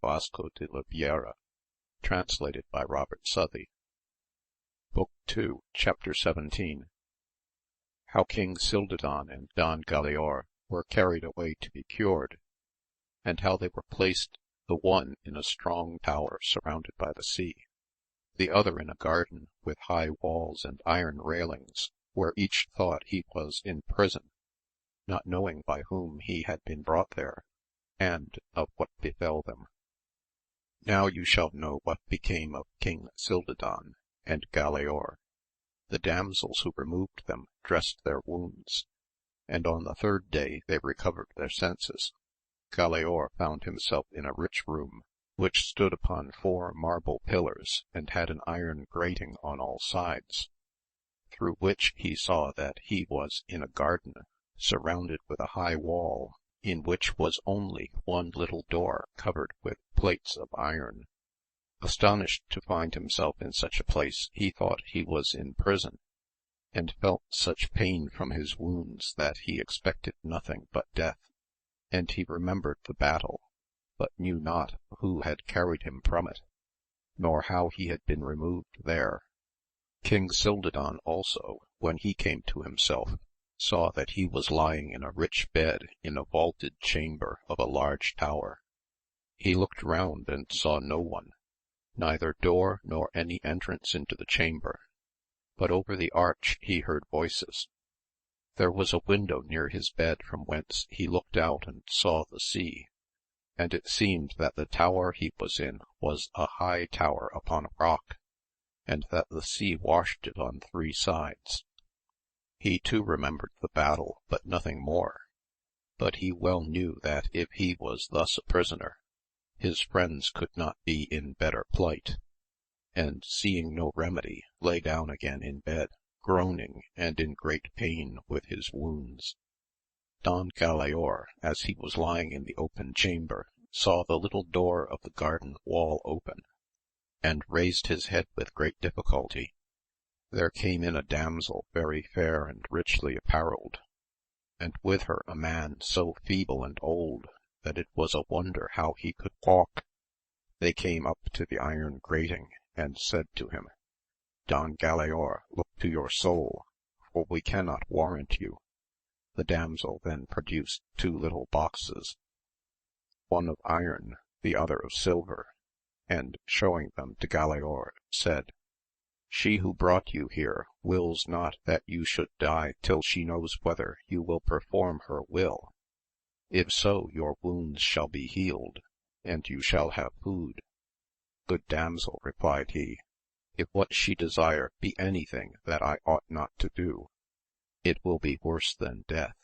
Vasco de la Viera, translated by Robert Southey. Book II, Chapter 17. How King Cildadan and Don Galaor were carried away to be cured, and how they were placed, the one in a strong tower surrounded by the sea, the other in a garden with high walls and iron railings, where each thought he was in prison, not knowing by whom he had been brought there, and of what befell them. Now you shall know what became of King Cildadan and Galaor. The damsels who removed them dressed their wounds, and on the third day they recovered their senses. Galaor found himself in a rich room, which stood upon 4 marble pillars, and had an iron grating on all sides, through which he saw that he was in a garden, surrounded with a high wall, in which was only one little door covered with plates of iron. Astonished to find himself in such a place, he thought he was in prison, and felt such pain from his wounds that he expected nothing but death, and he remembered the battle, but knew not who had carried him from it, nor how he had been removed there. King Cildadan also, when he came to himself, saw that he was lying in a rich bed in a vaulted chamber of a large tower. He looked round and saw no one, neither door nor any entrance into the chamber, but over the arch he heard voices. There was a window near his bed from whence he looked out and saw the sea, and it seemed that the tower he was in was a high tower upon a rock, and that the sea washed it on 3 sides. He too remembered the battle, but nothing more, but he well knew that if he was thus a prisoner, his friends could not be in better plight, and seeing no remedy, lay down again in bed, groaning and in great pain with his wounds. Don Galaor, as he was lying in the open chamber, saw the little door of the garden wall open, and raised his head with great difficulty. There came in a damsel very fair and richly apparelled, and with her a man so feeble and old that it was a wonder how he could walk. They came up to the iron grating and said to him, Don Galaor, look to your soul, for we cannot warrant you. The damsel then produced 2 little boxes, one of iron, the other of silver, and showing them to Galaor, said, She who brought you here wills not that you should die till she knows whether you will perform her will. If so, your wounds shall be healed, and you shall have food. Good damsel, replied he, if what she desire be anything that I ought not to do, it will be worse than death.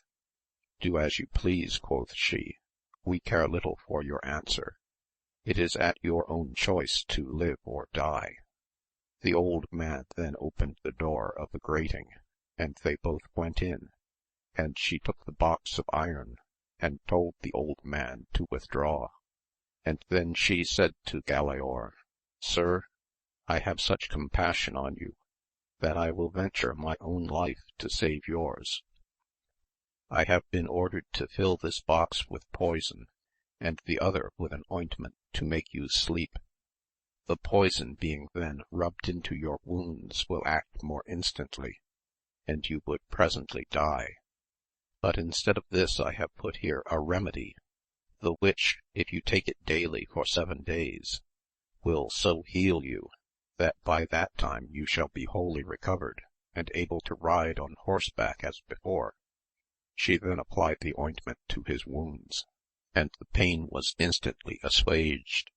Do as you please, quoth she, we care little for your answer. It is at your own choice to live or die. The old man then opened the door of the grating, and they both went in, and she took the box of iron, and told the old man to withdraw. And then she said to Galaor, Sir, I have such compassion on you, that I will venture my own life to save yours. I have been ordered to fill this box with poison, and the other with an ointment to make you sleep. The poison being then rubbed into your wounds will act more instantly, and you would presently die. But instead of this I have put here a remedy, the which, if you take it daily for 7 days, will so heal you, that by that time you shall be wholly recovered, and able to ride on horseback as before. She then applied the ointment to his wounds, and the pain was instantly assuaged.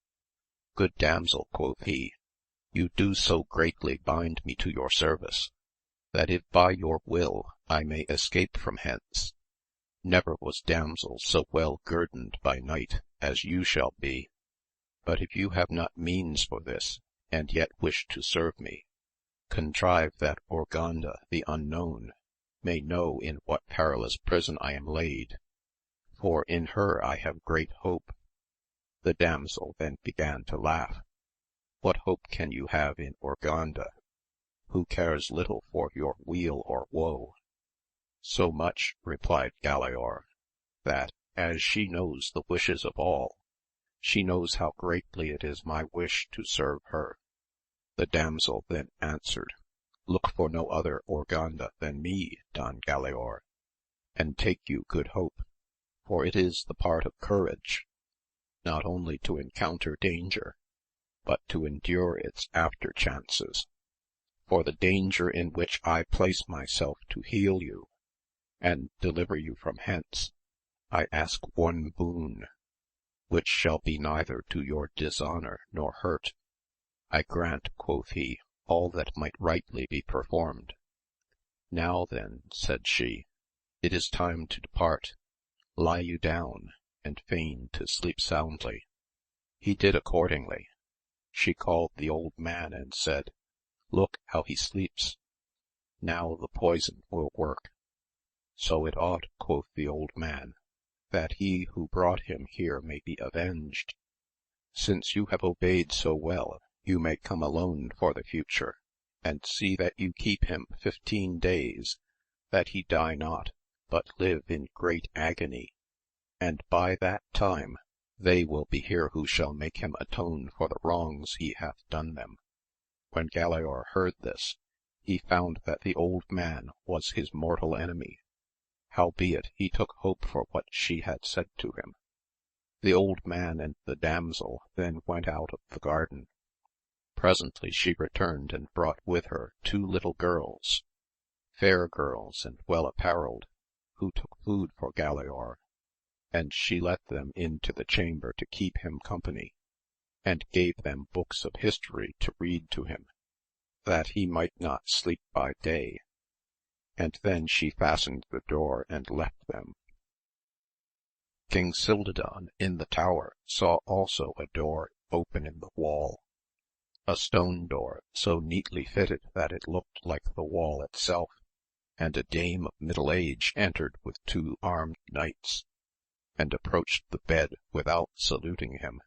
Good damsel, quoth he, you do so greatly bind me to your service, that if by your will I may escape from hence, never was damsel so well guerdoned by knight as you shall be. But if you have not means for this, and yet wish to serve me, contrive that Urganda the unknown may know in what perilous prison I am laid, for in her I have great hope. The damsel then began to laugh. What hope can you have in Urganda, who cares little for your weal or woe? So much, replied Galaor, that, as she knows the wishes of all, She knows how greatly it is my wish to serve her. The damsel then answered, Look for no other Urganda than me, Don Galaor, and take you good hope, for it is the part of courage, not only to encounter danger, but to endure its after chances. For the danger in which I place myself to heal you, and deliver you from hence, I ask one boon, which shall be neither to your dishonour nor hurt. I grant, quoth he, all that might rightly be performed. Now then, said she, it is time to depart. Lie you down, and feign to sleep soundly. He did accordingly. She called the old man and said, Look how he sleeps. Now the poison will work. So it ought, quoth the old man, that he who brought him here may be avenged. Since you have obeyed so well, you may come alone for the future, and see that you keep him 15 days, that he die not, but live in great agony, and by that time they will be here who shall make him atone for the wrongs he hath done them. When Galaor heard this, he found that the old man was his mortal enemy, howbeit he took hope for what she had said to him. The old man and the damsel then went out of the garden. Presently she returned and brought with her 2 little girls, fair girls and well apparelled, who took food for Galaor, and she let them into the chamber to keep him company, and gave them books of history to read to him, that he might not sleep by day, and then she fastened the door and left them. King Cildadan in the tower saw also a door open in the wall, a stone door so neatly fitted that it looked like the wall itself, and a dame of middle age entered with 2 armed knights, and approached the bed without saluting him.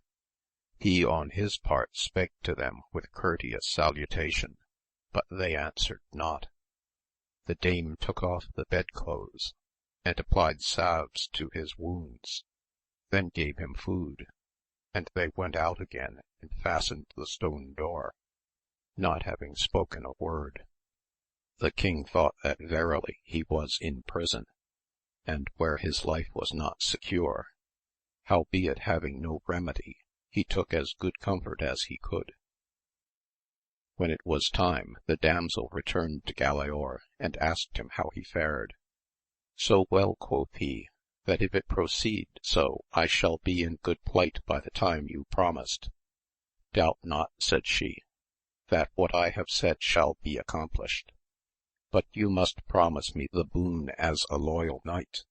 He on his part spake to them with courteous salutation, but they answered not. The dame took off the bedclothes, and applied salves to his wounds, then gave him food, and they went out again and fastened the stone door, not having spoken a word. The king thought that verily he was in prison, and where his life was not secure, howbeit having no remedy, he took as good comfort as he could. When it was time, the damsel returned to Galaor and asked him how he fared. So well, quoth he, that if it proceed so I shall be in good plight by the time you promised. Doubt not, said she, that what I have said shall be accomplished, but you must promise me the boon as a loyal knight,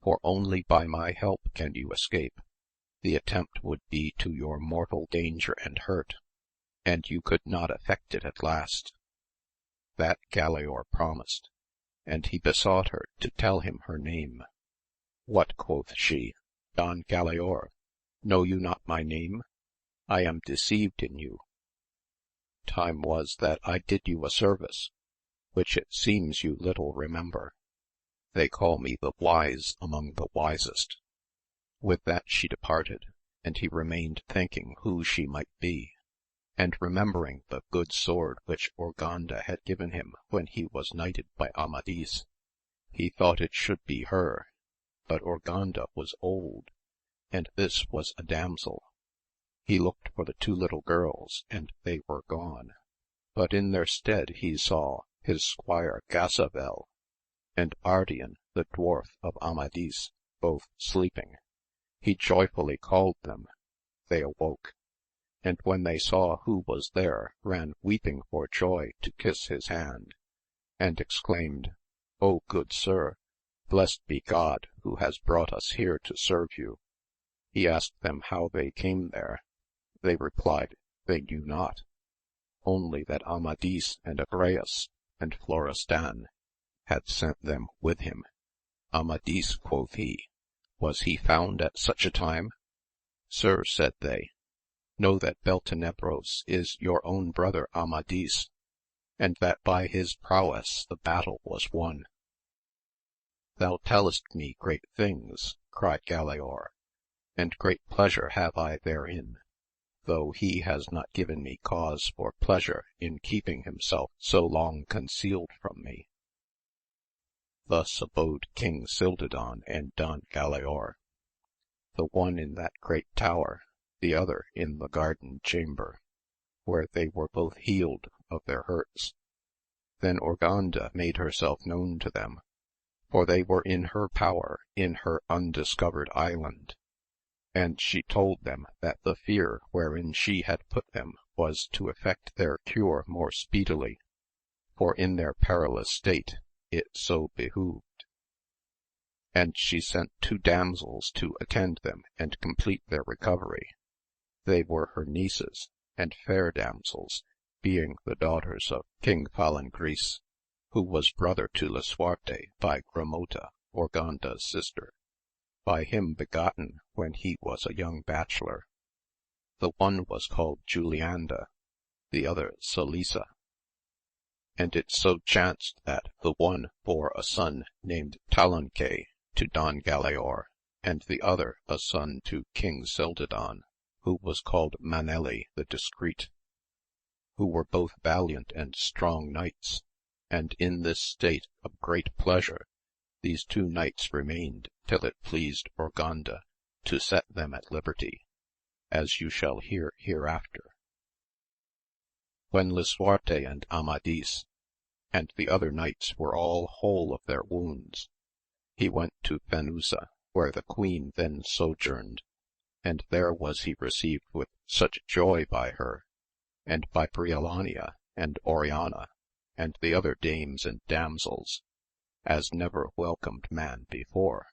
for only by my help can you escape. The attempt would be to your mortal danger and hurt, and you could not effect it at last. That Galaor promised, and he besought her to tell him her name. What, quoth she, Don Galaor, know you not my name? I am deceived in you. Time was that I did you a service, which it seems you little remember. They call me the wise among the wisest. With that she departed, and he remained thinking who she might be, and remembering the good sword which Urganda had given him when he was knighted by Amadis, he thought it should be her, but Urganda was old, and this was a damsel. He looked for the 2 little girls, and they were gone, but in their stead he saw his squire Gasavel, and Ardian the dwarf of Amadis, both sleeping. He joyfully called them. They awoke, and when they saw who was there ran weeping for joy to kiss his hand, and exclaimed, O good sir, blessed be God who has brought us here to serve you. He asked them how they came there. They replied they knew not, only that Amadis and Agrayes and Florestan had sent them with him. Amadis, quoth he, was he found at such a time? Sir, said they, know that Beltenebros is your own brother Amadis, and that by his prowess the battle was won. Thou tellest me great things, cried Galaor, and great pleasure have I therein, though he has not given me cause for pleasure in keeping himself so long concealed from me. Thus abode King Cildadan and Don Galaor, the one in that great tower, the other in the garden chamber, where they were both healed of their hurts. Then Urganda made herself known to them, for they were in her power in her undiscovered island, and she told them that the fear wherein she had put them was to effect their cure more speedily, for in their perilous state it so behooved. And she sent 2 damsels to attend them and complete their recovery. They were her nieces, and fair damsels, being the daughters of King Palangris, who was brother to Lisuarte by Gramota, Urganda's sister, by him begotten when he was a young bachelor. The one was called Julianda, the other Salisa. And it so chanced that the one bore a son named Talanque to Don Galaor, and the other a son to King Cildadan, who was called Maneli the Discreet, who were both valiant and strong knights, and in this state of great pleasure these 2 knights remained till it pleased Urganda to set them at liberty, as you shall hear hereafter. When Lisuarte and Amadis and the other knights were all whole of their wounds, he went to Fenusa, where the queen then sojourned, and there was he received with such joy by her, and by Briolania and Oriana, and the other dames and damsels, as never welcomed man before.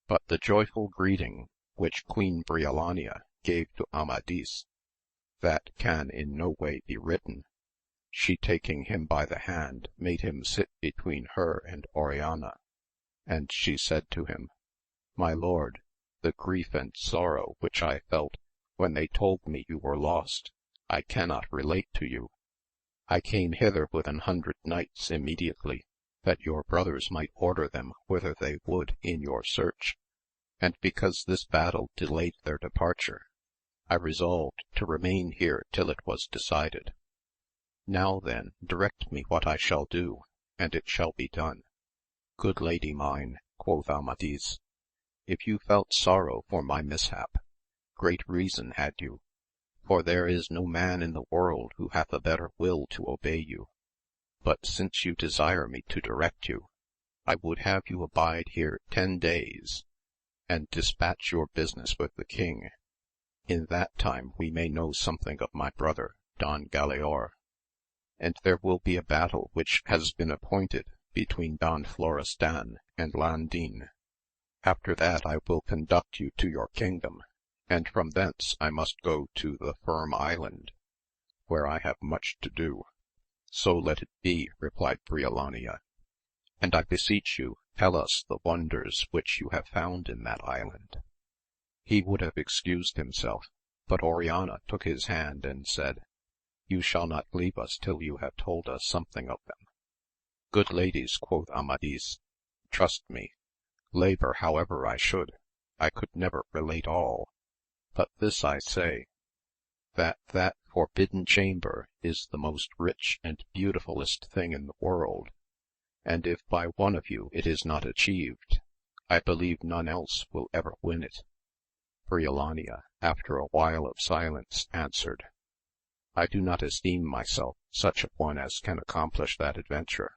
But the joyful greeting which Queen Briolania gave to Amadis, that can in no way be written. She taking him by the hand made him sit between her and Oriana, and she said to him, My lord, the grief and sorrow which I felt when they told me you were lost, I cannot relate to you. I came hither with 100 knights immediately, that your brothers might order them whither they would in your search, and because this battle delayed their departure, I resolved to remain here till it was decided. Now then direct me what I shall do, and it shall be done. Good lady mine, quoth Amadis, if you felt sorrow for my mishap, great reason had you, for there is no man in the world who hath a better will to obey you. But since you desire me to direct you, I would have you abide here 10 days, and dispatch your business with the king. In that time we may know something of my brother Don Galaor, and there will be a battle which has been appointed between Don Florestan and Landin. After that I will conduct you to your kingdom, and from thence I must go to the Firm Island, where I have much to do. So let it be, replied Briolania, and I beseech you tell us the wonders which you have found in that island. He would have excused himself, but Oriana took his hand and said, You shall not leave us till you have told us something of them. Good ladies, quoth Amadis, trust me, labour however I should, I could never relate all, but this I say, that forbidden chamber is the most rich and beautifulest thing in the world, and if by one of you it is not achieved, I believe none else will ever win it. Briolania, after a while of silence, answered, I do not esteem myself such a one as can accomplish that adventure,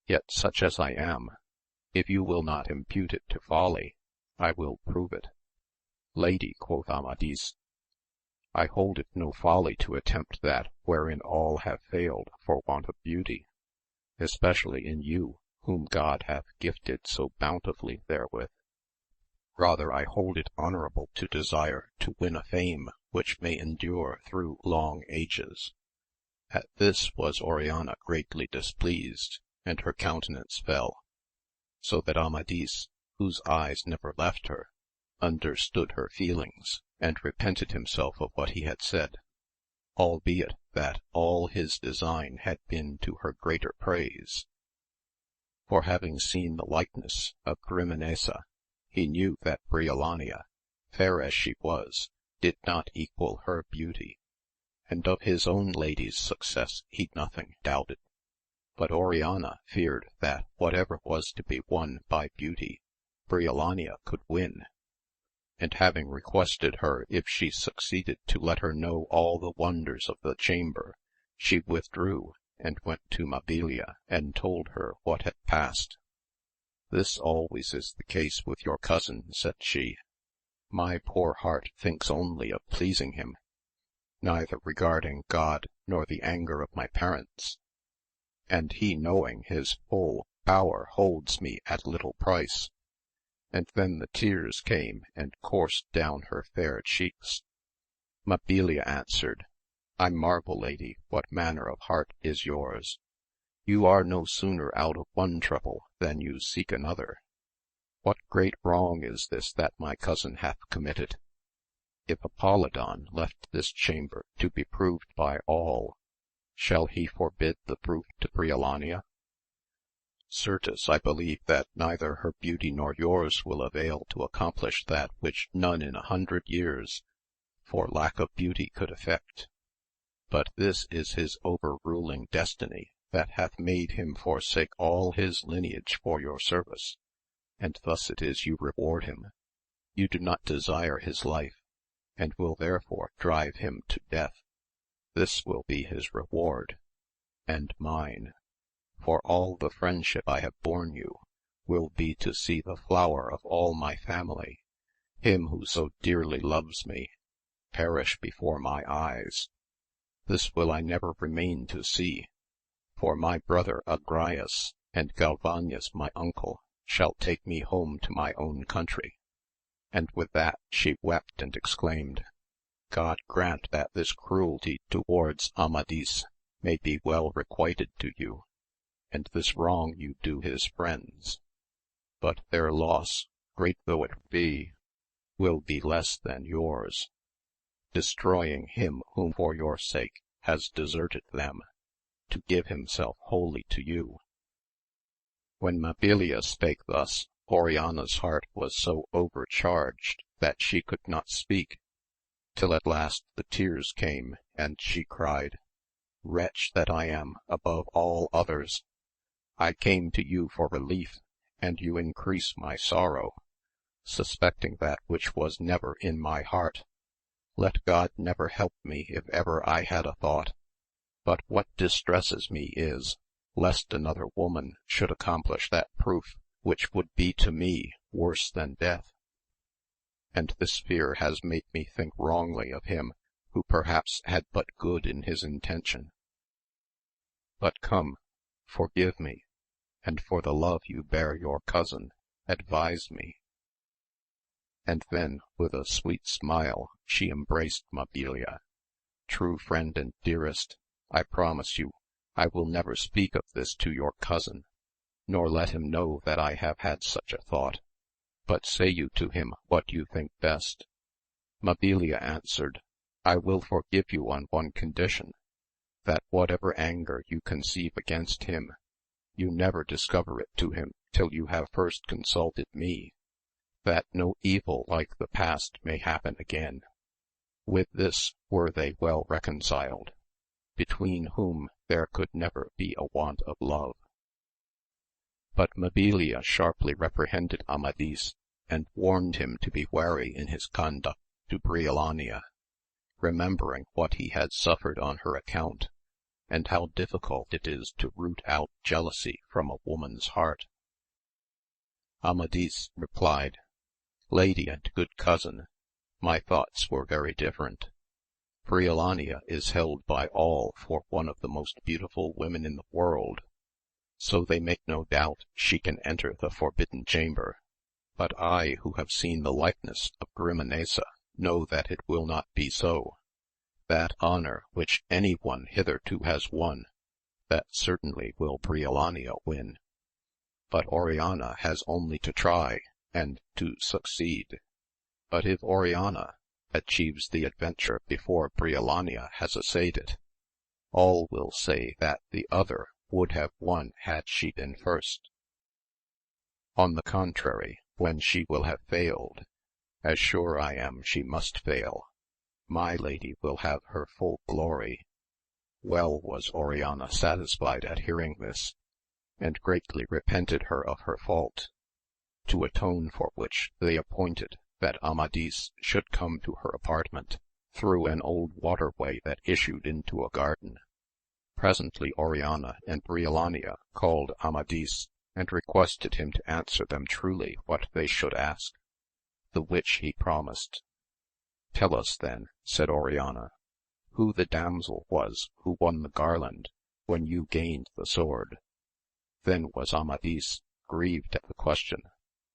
yet such as I am, if you will not impute it to folly, I will prove it. Lady, quoth Amadis, I hold it no folly to attempt that wherein all have failed for want of beauty, especially in you whom God hath gifted so bountifully therewith. Rather I hold it honourable to desire to win a fame which may endure through long ages. At this was Oriana greatly displeased, and her countenance fell, so that Amadis, whose eyes never left her, understood her feelings, and repented himself of what he had said, albeit that all his design had been to her greater praise. For having seen the likeness of Grimanesa, he knew that Briolania, fair as she was, did not equal her beauty, and of his own lady's success he nothing doubted. But Oriana feared that whatever was to be won by beauty, Briolania could win, and having requested her if she succeeded to let her know all the wonders of the chamber, she withdrew and went to Mabilia and told her what had passed. This always is the case with your cousin, said she. My poor heart thinks only of pleasing him, neither regarding God nor the anger of my parents, and he knowing his full power holds me at little price. And then the tears came and coursed down her fair cheeks. Mabilia answered, I marvel, lady, what manner of heart is yours. You are no sooner out of one trouble than you seek another. What great wrong is this that my cousin hath committed? If Apolidon left this chamber to be proved by all, shall he forbid the proof to Briolania? Certes, I believe that neither her beauty nor yours will avail to accomplish that which none in 100 years for lack of beauty could effect. But this is his overruling destiny that hath made him forsake all his lineage for your service, and thus it is you reward him. You do not desire his life, and will therefore drive him to death. This will be his reward, and mine, for all the friendship I have borne you, will be to see the flower of all my family, him who so dearly loves me, perish before my eyes. This will I never remain to see, for my brother Agrayes and Galvanes my uncle shall take me home to my own country. And with that she wept and exclaimed, God grant that this cruelty towards Amadis may be well requited to you, and this wrong you do his friends, but their loss, great though it be, will be less than yours, destroying him whom for your sake has deserted them, to give himself wholly to you. When Mabilia spake thus, Oriana's heart was so overcharged that she could not speak, till at last the tears came, and she cried, Wretch that I am above all others! I came to you for relief, and you increase my sorrow, suspecting that which was never in my heart. Let God never help me if ever I had a thought. But what distresses me is, lest another woman should accomplish that proof which would be to me worse than death. And this fear has made me think wrongly of him who perhaps had but good in his intention. But come, forgive me, and for the love you bear your cousin, advise me. And then with a sweet smile she embraced Mabilia. True friend and dearest, I promise you I will never speak of this to your cousin, nor let him know that I have had such a thought, but say you to him what you think best. Mabilia answered, I will forgive you on one condition, that whatever anger you conceive against him, you never discover it to him till you have first consulted me, that no evil like the past may happen again. With this were they well reconciled, between whom there could never be a want of love. But Mabilia sharply reprehended Amadis, and warned him to be wary in his conduct to Briolania, remembering what he had suffered on her account, and how difficult it is to root out jealousy from a woman's heart. Amadis replied, Lady and good cousin, my thoughts were very different. Briolania is held by all for one of the most beautiful women in the world, so they make no doubt she can enter the forbidden chamber. But I, who have seen the likeness of Grimanesa, know that it will not be so. That honour which any one hitherto has won, that certainly will Briolania win. But Oriana has only to try, and to succeed. But if Oriana achieves the adventure before Briolania has essayed it, all will say that the other would have won had she been first. On the contrary, when she will have failed, as sure I am she must fail, my lady will have her full glory. Well was Oriana satisfied at hearing this, and greatly repented her of her fault, to atone for which they appointed that Amadis should come to her apartment through an old waterway that issued into a garden. Presently Oriana and Briolania called Amadis, and requested him to answer them truly what they should ask, the which he promised. Tell us then, said Oriana, who the damsel was who won the garland when you gained the sword. Then was Amadis grieved at the question,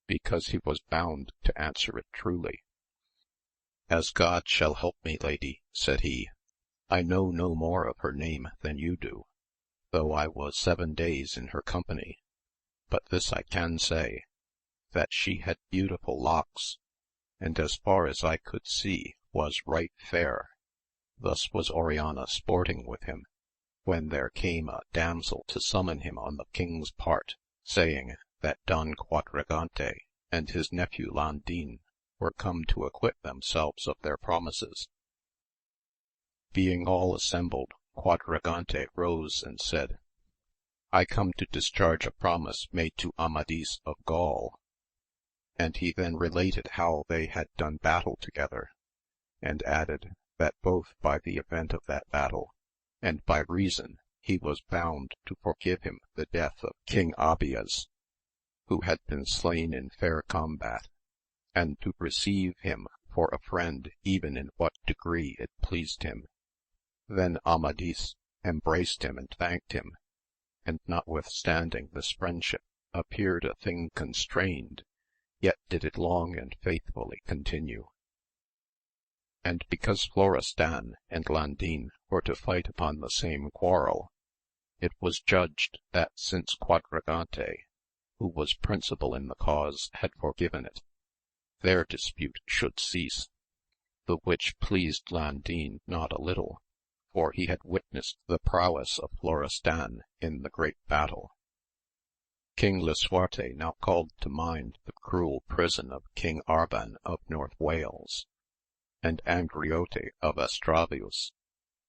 because he was bound to answer it truly. As God shall help me, lady, said he, I know no more of her name than you do, though I was 7 days in her company, but this I can say, that she had beautiful locks, and as far as I could see was right fair. Thus was Oriana sporting with him, when there came a damsel to summon him on the king's part, saying that Don Quadragante and his nephew Landin were come to acquit themselves of their promises. Being all assembled, Quadragante rose and said, I come to discharge a promise made to Amadis of Gaul. And he then related how they had done battle together, and added that both by the event of that battle and by reason he was bound to forgive him the death of King Abies, who had been slain in fair combat, and to receive him for a friend even in what degree it pleased him. Then Amadis embraced him and thanked him, and notwithstanding this friendship appeared a thing constrained, yet did it long and faithfully continue. And because Florestan and Landin were to fight upon the same quarrel, it was judged that since Quadragante, who was principal in the cause, had forgiven it, their dispute should cease, the which pleased Landin not a little, for he had witnessed the prowess of Florestan in the great battle. King Lisuarte now called to mind the cruel prison of King Arban of North Wales, and Angriote of Estravius,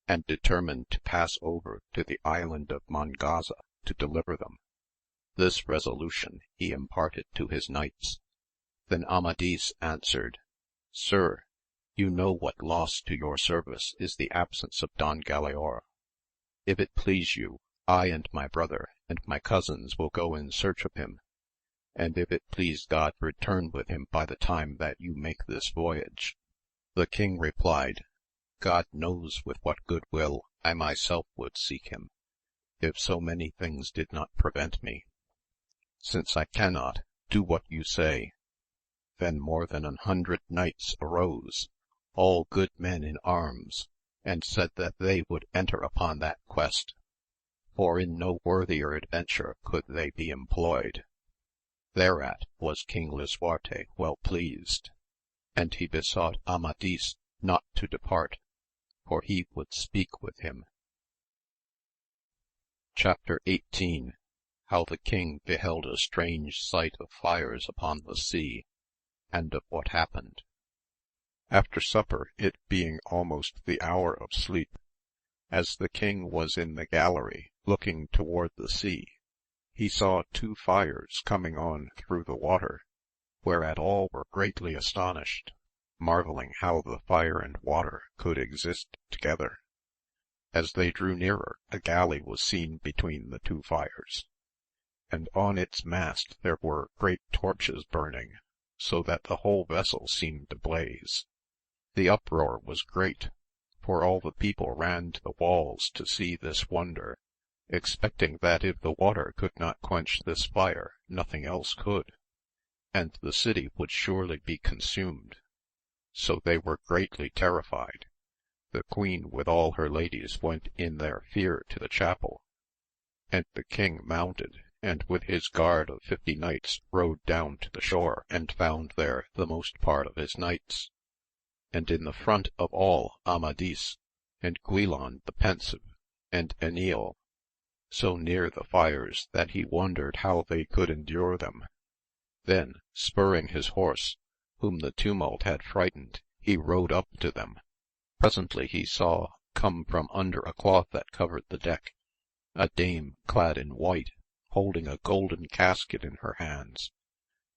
and determined to pass over to the island of Mongaza to deliver them. This resolution he imparted to his knights. Then Amadis answered, Sir, you know what loss to your service is the absence of Don Galaor. If it please you, I and my brother and my cousins will go in search of him, and if it please God return with him by the time that you make this voyage. The king replied, God knows with what good will I myself would seek him, if so many things did not prevent me. Since I cannot, do what you say. Then more than 100 knights arose, all good men in arms, and said that they would enter upon that quest, for in no worthier adventure could they be employed. Thereat was King Lisuarte well pleased, and he besought Amadis not to depart, for he would speak with him. Chapter 18. How the king beheld a strange sight of fires upon the sea, and of what happened. After supper, it being almost the hour of sleep, as the king was in the gallery looking toward the sea, he saw 2 fires coming on through the water, whereat all were greatly astonished, marvelling how the fire and water could exist together. As they drew nearer, a galley was seen between the 2 fires, and on its mast there were great torches burning, so that the whole vessel seemed ablaze. The uproar was great, for all the people ran to the walls to see this wonder, expecting that if the water could not quench this fire, nothing else could, and the city would surely be consumed. So they were greatly terrified. The queen with all her ladies went in their fear to the chapel, and the king mounted, and with his guard of 50 knights rode down to the shore, and found there the most part of his knights, and in the front of all Amadis, and Guilan the Pensive, and Enil, so near the fires that he wondered how they could endure them. Then spurring his horse, whom the tumult had frightened, he rode up to them. Presently he saw come from under a cloth that covered the deck, a dame clad in white, holding a golden casket in her hands,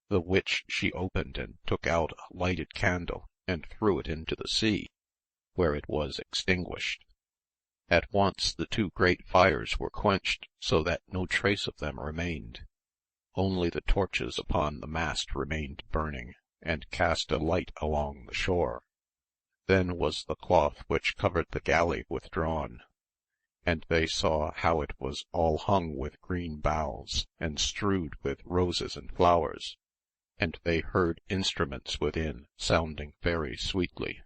the which she opened and took out a lighted candle and threw it into the sea, where it was extinguished. At once the two great fires were quenched, so that no trace of them remained. Only the torches upon the mast remained burning, and cast a light along the shore. Then was the cloth which covered the galley withdrawn, and they saw how it was all hung with green boughs, and strewed with roses and flowers, and they heard instruments within sounding very sweetly.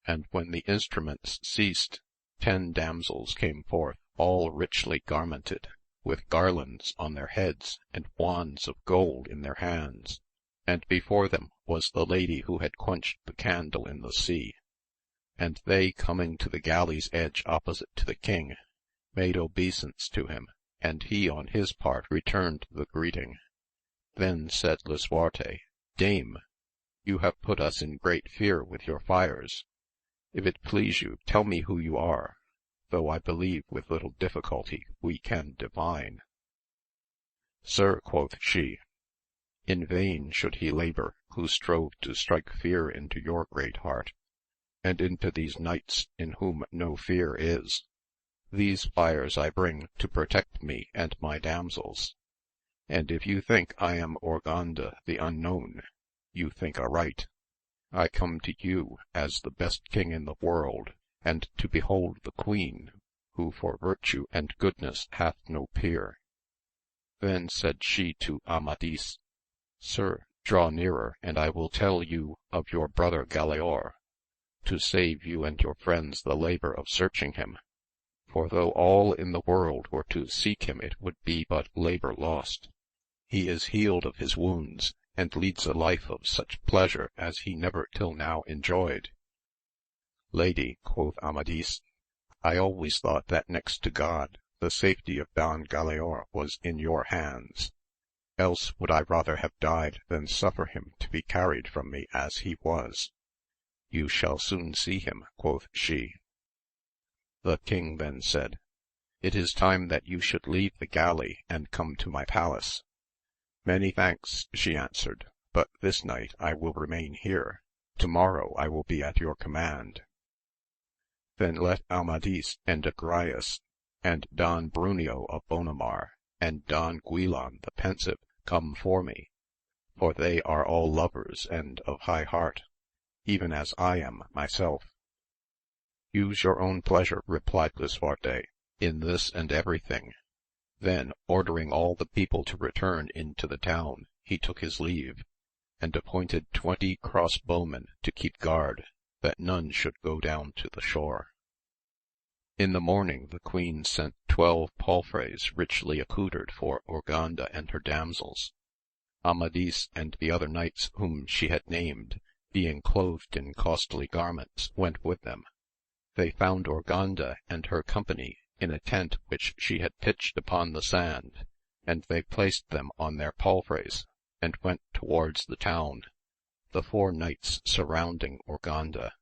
And when the instruments ceased, 10 damsels came forth, all richly garmented, with garlands on their heads, and wands of gold in their hands, and before them was the lady who had quenched the candle in the sea. And they coming to the galley's edge opposite to the king, made obeisance to him, and he on his part returned the greeting. Then said Lisuarte, Dame, you have put us in great fear with your fires. If it please you, tell me who you are, though I believe with little difficulty we can divine. Sir, quoth she, in vain should he labour who strove to strike fear into your great heart, and into these knights in whom no fear is. These fires I bring to protect me and my damsels, and if you think I am Urganda the unknown, you think aright. I come to you as the best king in the world, and to behold the queen, who for virtue and goodness hath no peer. Then said she to Amadis, Sir, draw nearer, and I will tell you of your brother Galaor, to save you and your friends the labour of searching him, for though all in the world were to seek him it would be but labour lost. He is healed of his wounds, and leads a life of such pleasure as he never till now enjoyed. Lady, quoth Amadis, I always thought that next to God the safety of Don Galaor was in your hands, else would I rather have died than suffer him to be carried from me as he was. You shall soon see him, quoth she. The king then said, It is time that you should leave the galley and come to my palace. Many thanks, she answered, but this night I will remain here. Tomorrow I will be at your command. Then let Amadis and Agrayes, and Don Bruneo of Bonamar, and Don Guilan the Pensive come for me, for they are all lovers and of high heart, even as I am myself. Use your own pleasure, replied Lisuarte, in this and everything. Then, ordering all the people to return into the town, he took his leave, and appointed 20 crossbowmen to keep guard, that none should go down to the shore. In the morning the queen sent 12 palfreys richly accoutred for Urganda and her damsels. Amadis and the other knights whom she had named, being clothed in costly garments, went with them. They found Urganda and her company in a tent which she had pitched upon the sand, and they placed them on their palfreys, and went towards the town, the 4 knights surrounding Urganda.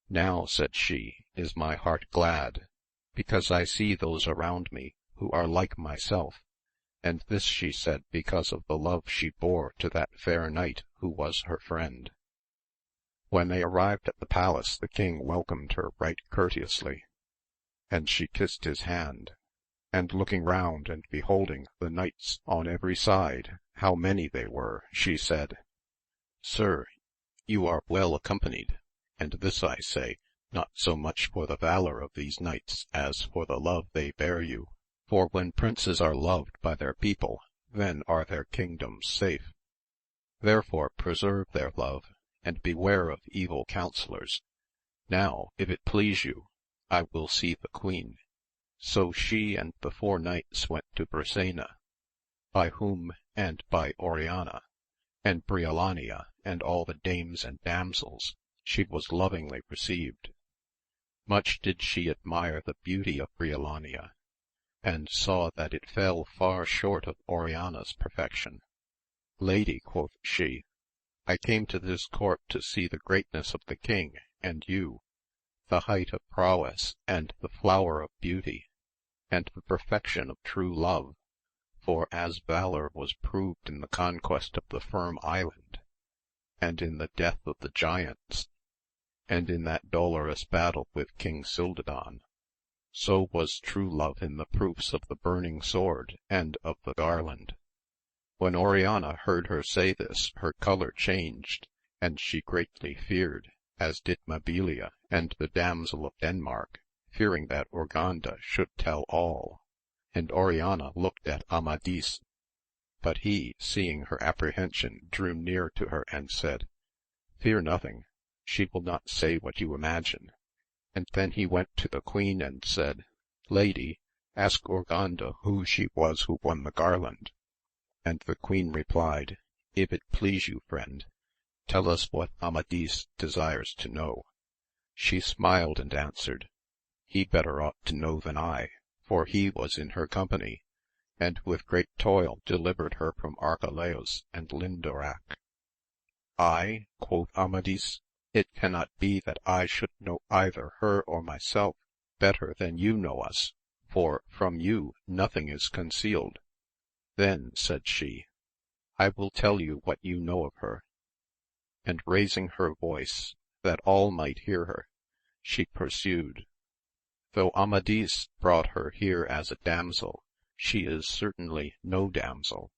Now, said she, is my heart glad, because I see those around me who are like myself, and this she said because of the love she bore to that fair knight who was her friend. When they arrived at the palace the king welcomed her right courteously, and she kissed his hand, and looking round and beholding the knights on every side, how many they were, she said, Sir, you are well accompanied, and this I say, not so much for the valour of these knights as for the love they bear you, for when princes are loved by their people, then are their kingdoms safe. Therefore preserve their love, and beware of evil counsellors. Now, if it please you, I will see the queen. So she and the 4 knights went to Brisena, by whom and by Oriana, and Briolania, and all the dames and damsels, she was lovingly received. Much did she admire the beauty of Briolania, and saw that it fell far short of Oriana's perfection. Lady, quoth she, I came to this court to see the greatness of the king and you, the height of prowess and the flower of beauty, and the perfection of true love, for as valour was proved in the conquest of the Firm Island, and in the death of the giants, and in that dolorous battle with King Cildadan, so was true love in the proofs of the burning sword and of the garland. When Oriana heard her say this, her colour changed, and she greatly feared, as did Mabilia and the damsel of Denmark, fearing that Urganda should tell all. And Oriana looked at Amadis, but he, seeing her apprehension, drew near to her and said, Fear nothing, she will not say what you imagine. And then he went to the queen and said, Lady, ask Urganda who she was who won the garland. And the queen replied, If it please you, friend, tell us what Amadis desires to know. She smiled and answered, He better ought to know than I, for he was in her company, and with great toil delivered her from Archelaus and Lindorac. I, quoth Amadis, it cannot be that I should know either her or myself better than you know us, for from you nothing is concealed. Then, said she, I will tell you what you know of her. And raising her voice, that all might hear her, she pursued, Though Amadis brought her here as a damsel, she is certainly no damsel,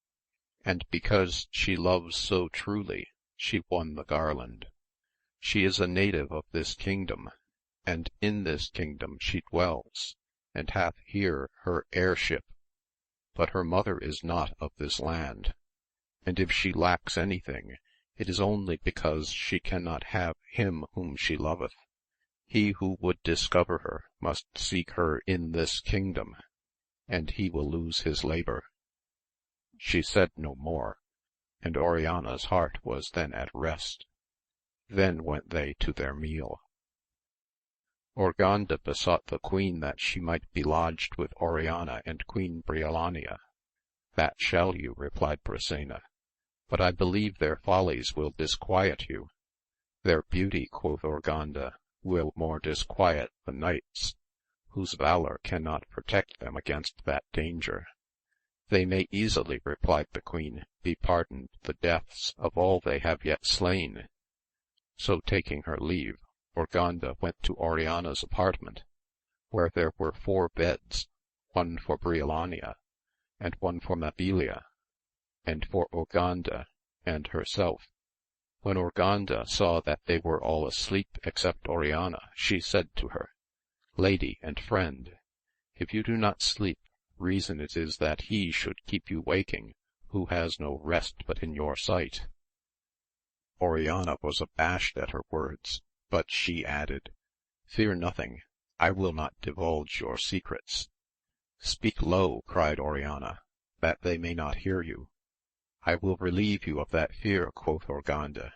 and because she loves so truly, she won the garland. She is a native of this kingdom, and in this kingdom she dwells, and hath here her heirship, but her mother is not of this land, and if she lacks anything, it is only because she cannot have him whom she loveth. He who would discover her must seek her in this kingdom, and he will lose his labour. She said no more, and Oriana's heart was then at rest. Then went they to their meal. Urganda besought the queen that she might be lodged with Oriana and Queen Briolania. That shall you, replied Brisena, but I believe their follies will disquiet you. Their beauty, quoth Urganda, will more disquiet the knights, whose valour cannot protect them against that danger. They may easily, replied the queen, be pardoned the deaths of all they have yet slain. So taking her leave, Urganda went to Oriana's apartment, where there were 4 beds, one for Briolania, and one for Mabilia, and for Urganda and herself. When Urganda saw that they were all asleep except Oriana, she said to her, Lady and friend, if you do not sleep, reason it is that he should keep you waking, who has no rest but in your sight. Oriana was abashed at her words, but she added, Fear nothing, I will not divulge your secrets. Speak low, cried Oriana, that they may not hear you. I will relieve you of that fear, quoth Urganda.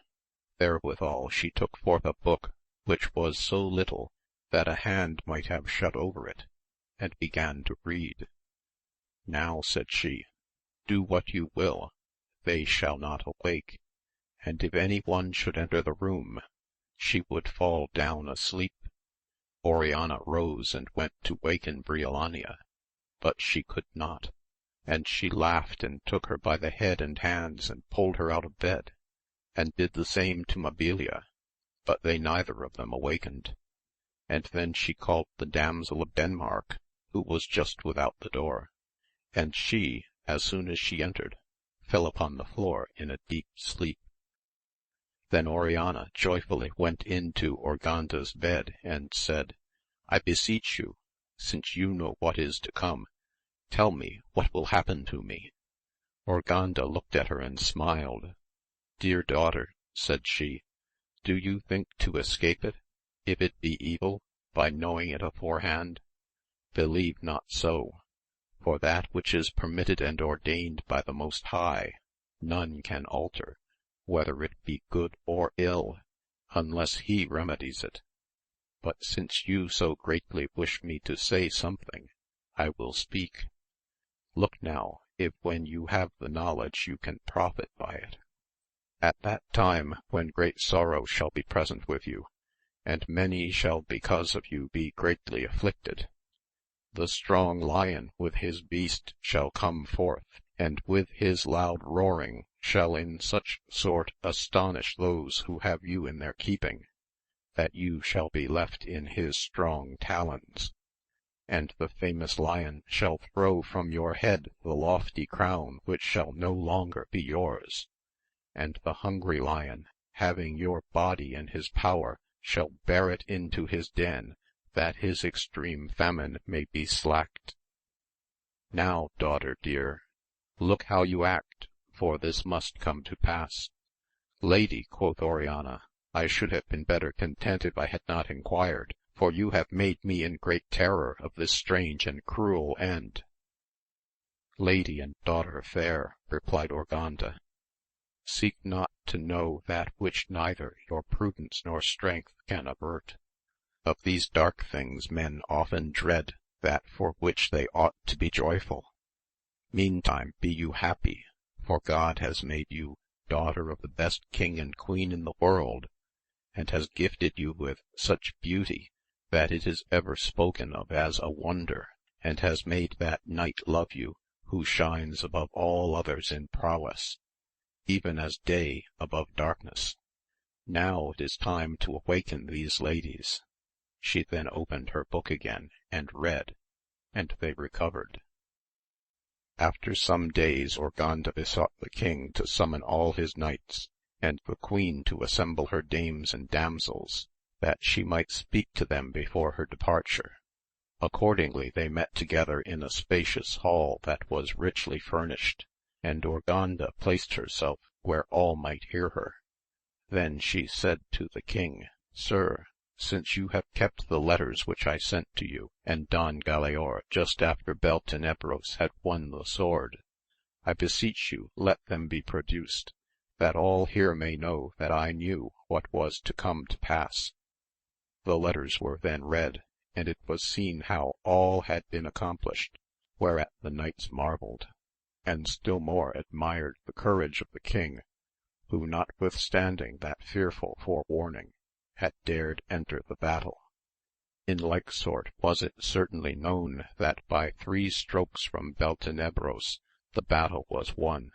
Therewithal she took forth a book, which was so little that a hand might have shut over it, and began to read. Now, said she, do what you will, they shall not awake, and if any one should enter the room, she would fall down asleep. Oriana rose and went to waken Briolania, but she could not, and she laughed and took her by the head and hands and pulled her out of bed, and did the same to Mabilia, but they neither of them awakened. And then she called the damsel of Denmark, who was just without the door, and she, as soon as she entered, fell upon the floor in a deep sleep. Then Oriana joyfully went into Urganda's bed and said, I beseech you, since you know what is to come, tell me what will happen to me. Urganda looked at her and smiled. Dear daughter, said she, do you think to escape it, if it be evil, by knowing it aforehand? Believe not so, for that which is permitted and ordained by the Most High, none can alter, whether it be good or ill, unless he remedies it. But since you so greatly wish me to say something, I will speak. Look now, if when you have the knowledge you can profit by it. At that time when great sorrow shall be present with you, and many shall because of you be greatly afflicted, the strong lion with his beast shall come forth, and with his loud roaring shall in such sort astonish those who have you in their keeping, that you shall be left in his strong talons, and the famous lion shall throw from your head the lofty crown which shall no longer be yours, and the hungry lion, having your body in his power, shall bear it into his den, that his extreme famine may be slacked. Now, daughter dear, look how you act, for this must come to pass. Lady, quoth Oriana, I should have been better content if I had not inquired, for you have made me in great terror of this strange and cruel end. Lady and daughter fair, replied Urganda, seek not to know that which neither your prudence nor strength can avert. Of these dark things men often dread that for which they ought to be joyful. Meantime be you happy, for God has made you daughter of the best king and queen in the world, and has gifted you with such beauty that it is ever spoken of as a wonder, and has made that knight love you who shines above all others in prowess, even as day above darkness. Now it is time to awaken these ladies. She then opened her book again and read, and they recovered. After some days Urganda besought the king to summon all his knights, and the queen to assemble her dames and damsels, that she might speak to them before her departure. Accordingly they met together in a spacious hall that was richly furnished, and Urganda placed herself where all might hear her. Then she said to the king, Sir, since you have kept the letters which I sent to you and Don Galaor just after Beltenebros had won the sword, I beseech you let them be produced, that all here may know that I knew what was to come to pass. The letters were then read, and it was seen how all had been accomplished, whereat the knights marvelled, and still more admired the courage of the king, who notwithstanding that fearful forewarning, had dared enter the battle. In like sort was it certainly known that by 3 strokes from Beltenebros the battle was won,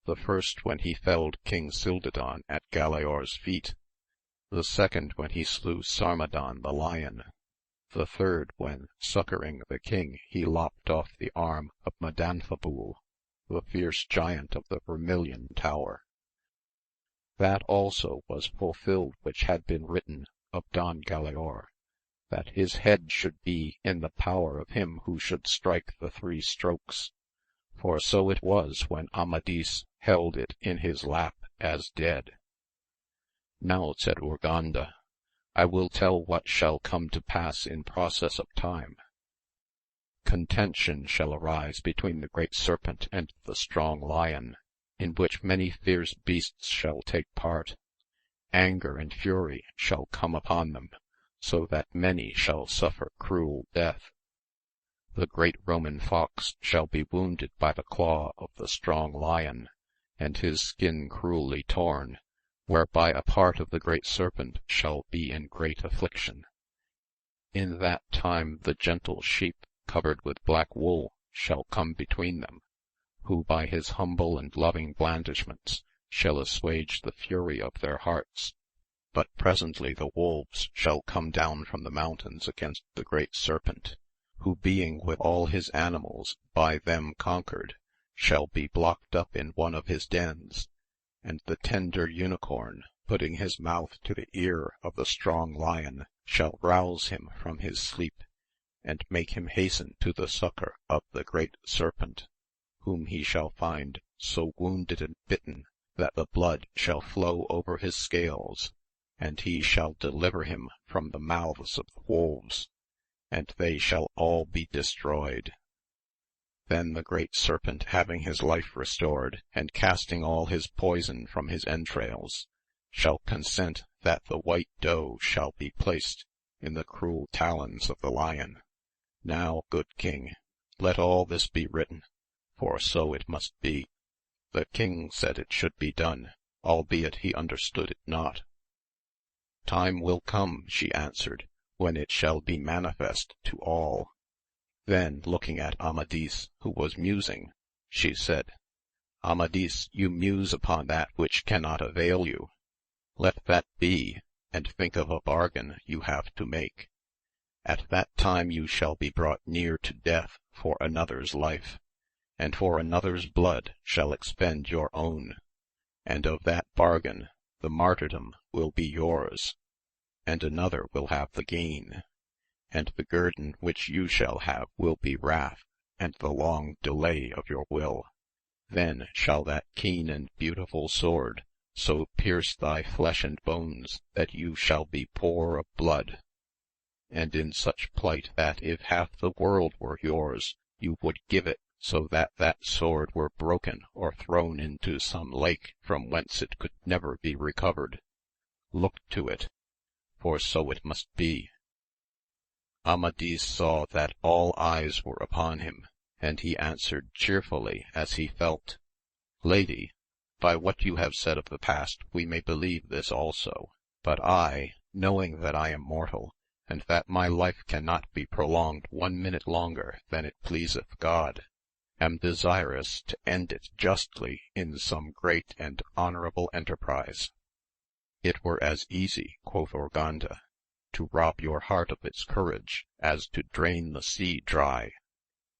the first when he felled King Cildadan at Galaor's feet, the second when he slew Sarmadan the lion, the third when, succouring the king, he lopped off the arm of Madanfabul, the fierce giant of the Vermilion Tower. That also was fulfilled which had been written of Don Galaor, that his head should be in the power of him who should strike the 3 strokes, for so it was when Amadis held it in his lap as dead. Now, said Urganda, I will tell what shall come to pass in process of time. Contention shall arise between the great serpent and the strong lion, in which many fierce beasts shall take part. Anger and fury shall come upon them, so that many shall suffer cruel death. The great Roman fox shall be wounded by the claw of the strong lion, and his skin cruelly torn, whereby a part of the great serpent shall be in great affliction. In that time the gentle sheep covered with black wool shall come between them, who by his humble and loving blandishments shall assuage the fury of their hearts. But presently the wolves shall come down from the mountains against the great serpent, who being with all his animals by them conquered, shall be blocked up in one of his dens, and the tender unicorn, putting his mouth to the ear of the strong lion, shall rouse him from his sleep, and make him hasten to the succour of the great serpent, whom he shall find so wounded and bitten that the blood shall flow over his scales, and he shall deliver him from the mouths of the wolves, and they shall all be destroyed. Then the great serpent, having his life restored, and casting all his poison from his entrails, shall consent that the white doe shall be placed in the cruel talons of the lion. Now, good king, let all this be written, for so it must be. The king said it should be done, albeit he understood it not. Time will come, she answered, when it shall be manifest to all. Then looking at Amadis, who was musing, she said, Amadis, you muse upon that which cannot avail you. Let that be, and think of a bargain you have to make. At that time you shall be brought near to death for another's life, and for another's blood shall expend your own, and of that bargain the martyrdom will be yours, and another will have the gain, and the guerdon which you shall have will be wrath and the long delay of your will. Then shall that keen and beautiful sword so pierce thy flesh and bones that you shall be poor of blood, and in such plight that if half the world were yours you would give it, so that that sword were broken or thrown into some lake from whence it could never be recovered. Look to it, for so it must be. Amadis saw that all eyes were upon him, and he answered cheerfully as he felt, Lady, by what you have said of the past we may believe this also, but I, knowing that I am mortal, and that my life cannot be prolonged 1 minute longer than it pleaseth God, am desirous to end it justly in some great and honourable enterprise. It were as easy, quoth Urganda, to rob your heart of its courage as to drain the sea dry.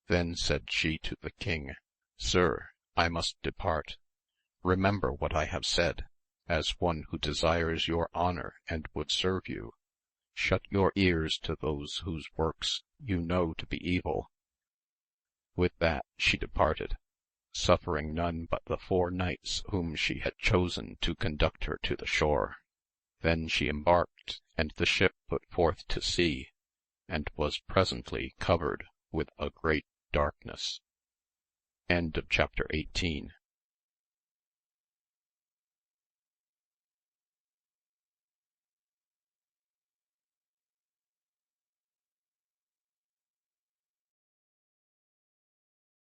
Then said she to the king, Sir, I must depart. Remember what I have said, as one who desires your honour and would serve you. Shut your ears to those whose works you know to be evil. With that she departed, suffering none but the 4 knights whom she had chosen to conduct her to the shore. Then she embarked, and the ship put forth to sea, and was presently covered with a great darkness. End of chapter 18.